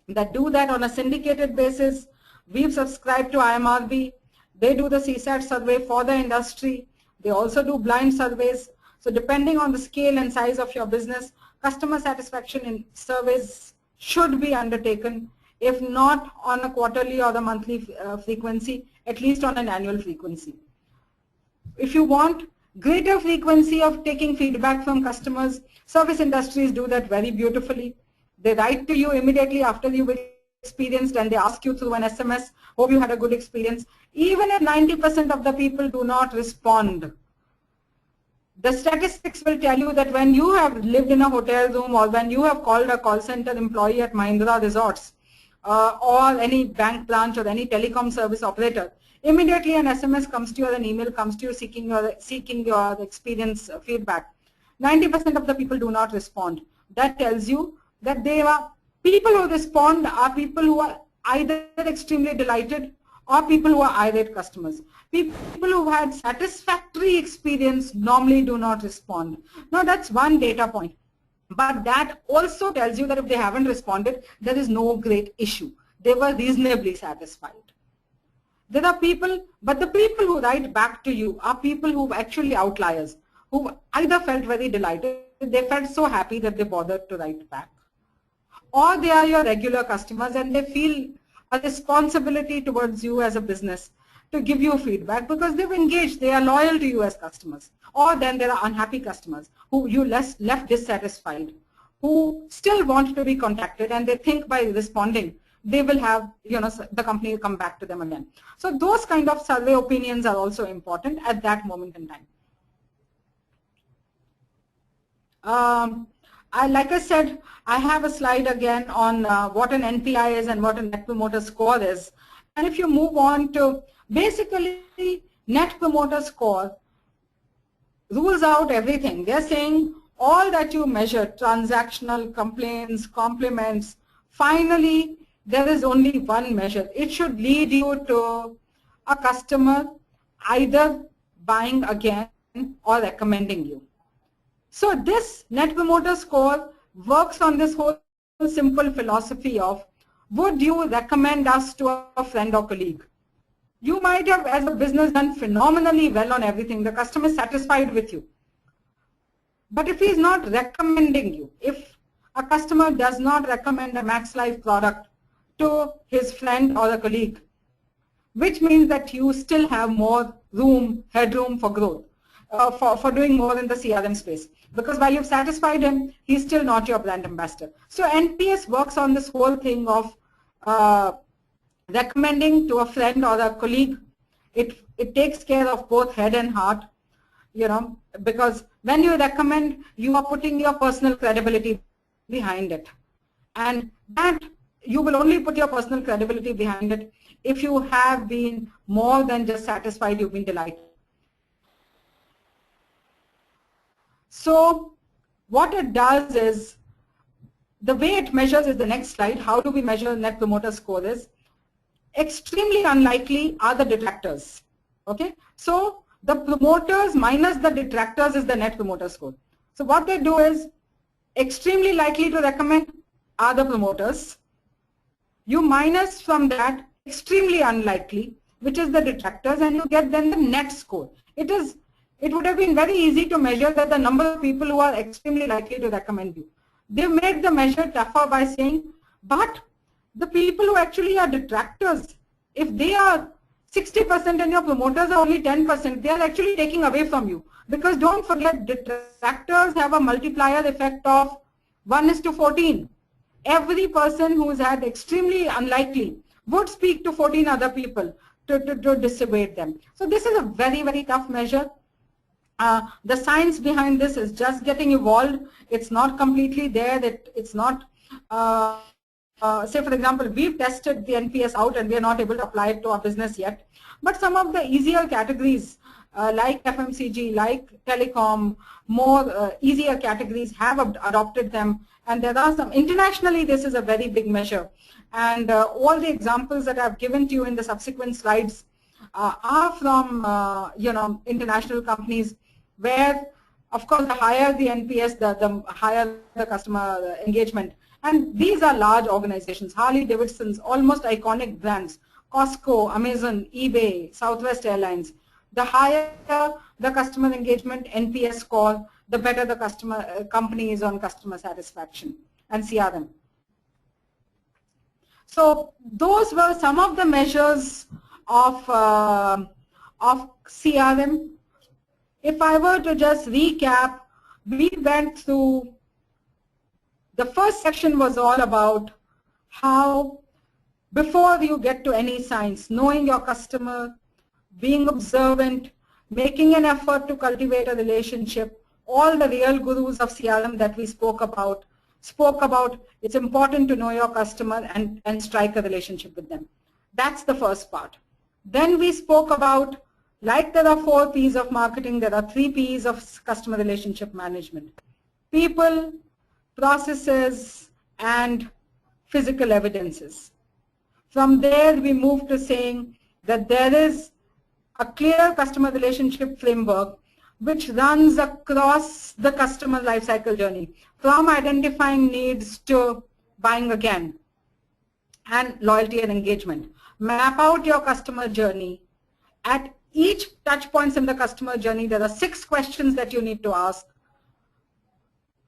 that do that on a syndicated basis. We've subscribed to IMRB. They do the CSAT survey for the industry. They also do blind surveys. So depending on the scale and size of your business, customer satisfaction surveys should be undertaken, if not on a quarterly or a monthly frequency, at least on an annual frequency. If you want greater frequency of taking feedback from customers, service industries do that very beautifully. They write to you immediately after you've experienced, and they ask you through an SMS, hope you had a good experience. Even if 90% of the people do not respond, the statistics will tell you that when you have lived in a hotel room, or when you have called a call center employee at Mahindra Resorts, or any bank branch or any telecom service operator, immediately an SMS comes to you or an email comes to you seeking your experience feedback. 90% of the people do not respond. That tells you that people who respond are people who are either extremely delighted or people who are irate customers. People who had satisfactory experience normally do not respond. Now that's one data point. But that also tells you that if they haven't responded, there is no great issue. They were reasonably satisfied. There are people, but the people who write back to you are people who are actually outliers, who either felt very delighted, they felt so happy that they bothered to write back, or they are your regular customers and they feel a responsibility towards you as a business to give you feedback because they've engaged, they are loyal to you as customers. Or then there are unhappy customers who you left dissatisfied, who still want to be contacted, and they think by responding they will have, the company will come back to them again. So those kind of survey opinions are also important at that moment in time. Like I said, I have a slide again on what an NPI is and what a Net Promoter Score is. And if you move on to basically Net Promoter Score rules out everything. They're saying all that you measure, transactional, complaints, compliments, finally there is only one measure. It should lead you to a customer either buying again or recommending you. So this Net Promoter Score works on this whole simple philosophy of, would you recommend us to a friend or colleague? You might have, as a business, done phenomenally well on everything. The customer is satisfied with you. But if he is not recommending you, if a customer does not recommend a Max Life product to his friend or a colleague, which means that you still have more headroom for growth. for doing more in the CRM space. Because while you've satisfied him, he's still not your brand ambassador. So NPS works on this whole thing of recommending to a friend or a colleague. It takes care of both head and heart, you know, because when you recommend, you are putting your personal credibility behind it. And that you will only put your personal credibility behind it if you have been more than just satisfied, you've been delighted. So what it does is, the way it measures is the next slide. How do we measure Net Promoter Score is, extremely unlikely are the detractors. Okay, so the promoters minus the detractors is the Net Promoter Score. So what they do is, extremely likely to recommend are the promoters. You minus from that extremely unlikely, which is the detractors, and you get then the net score. It would have been very easy to measure that the number of people who are extremely likely to recommend you. They made the measure tougher by saying, but the people who actually are detractors, if they are 60% and your promoters are only 10%, they are actually taking away from you. Because don't forget, detractors have a multiplier effect of 1:14. Every person who's had extremely unlikely would speak to 14 other people to dissuade them. So this is a very, very tough measure. The science behind this is just getting evolved. It's not completely there. It's not, say for example, we've tested the NPS out and we are not able to apply it to our business yet. But some of the easier categories like FMCG, like telecom, more easier categories have adopted them. And there are some, internationally this is a very big measure. And all the examples that I've given to you in the subsequent slides are from you know, international companies where, of course, the higher the NPS, the higher the customer engagement. And these are large organizations, Harley Davidson's, almost iconic brands, Costco, Amazon, eBay, Southwest Airlines. The higher the customer engagement NPS score, the better the company is on customer satisfaction and CRM. So those were some of the measures of CRM. If I were to just recap, we went through, the first section was all about how, before you get to any science, knowing your customer, being observant, making an effort to cultivate a relationship, all the real gurus of CRM that we spoke about, it's important to know your customer and strike a relationship with them. That's the first part. Then we spoke about, like there are 4 P's of marketing, there are 3 P's of customer relationship management. People, processes, and physical evidences. From there we move to saying that there is a clear customer relationship framework which runs across the customer lifecycle journey, from identifying needs to buying again, and loyalty and engagement. Map out your customer journey. At each touch points in the customer journey, there are 6 questions that you need to ask.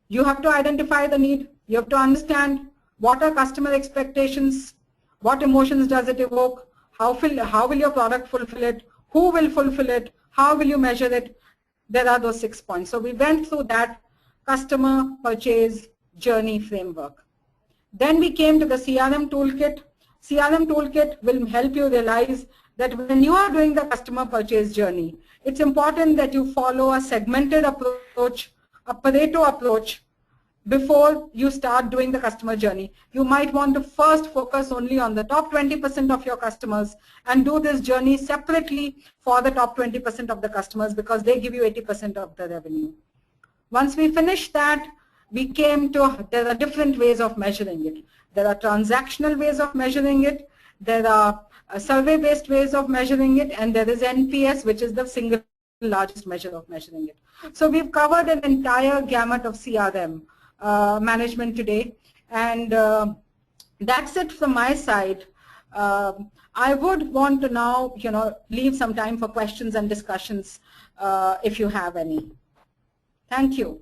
You have to identify the need. You have to understand what are customer expectations, what emotions does it evoke, how will your product fulfill it, who will fulfill it, how will you measure it. There are those 6 points. So we went through that customer purchase journey framework. Then we came to the CRM toolkit. CRM toolkit will help you realize that when you are doing the customer purchase journey, it's important that you follow a segmented approach, a Pareto approach, before you start doing the customer journey. You might want to first focus only on the top 20% of your customers and do this journey separately for the top 20% of the customers, because they give you 80% of the revenue. Once we finish that, we came to, there are different ways of measuring it. There are transactional ways of measuring it, there are survey-based ways of measuring it, and there is NPS, which is the single largest measure of measuring it. So we've covered an entire gamut of CRM management today, and that's it from my side. I would want to now, leave some time for questions and discussions if you have any. Thank you.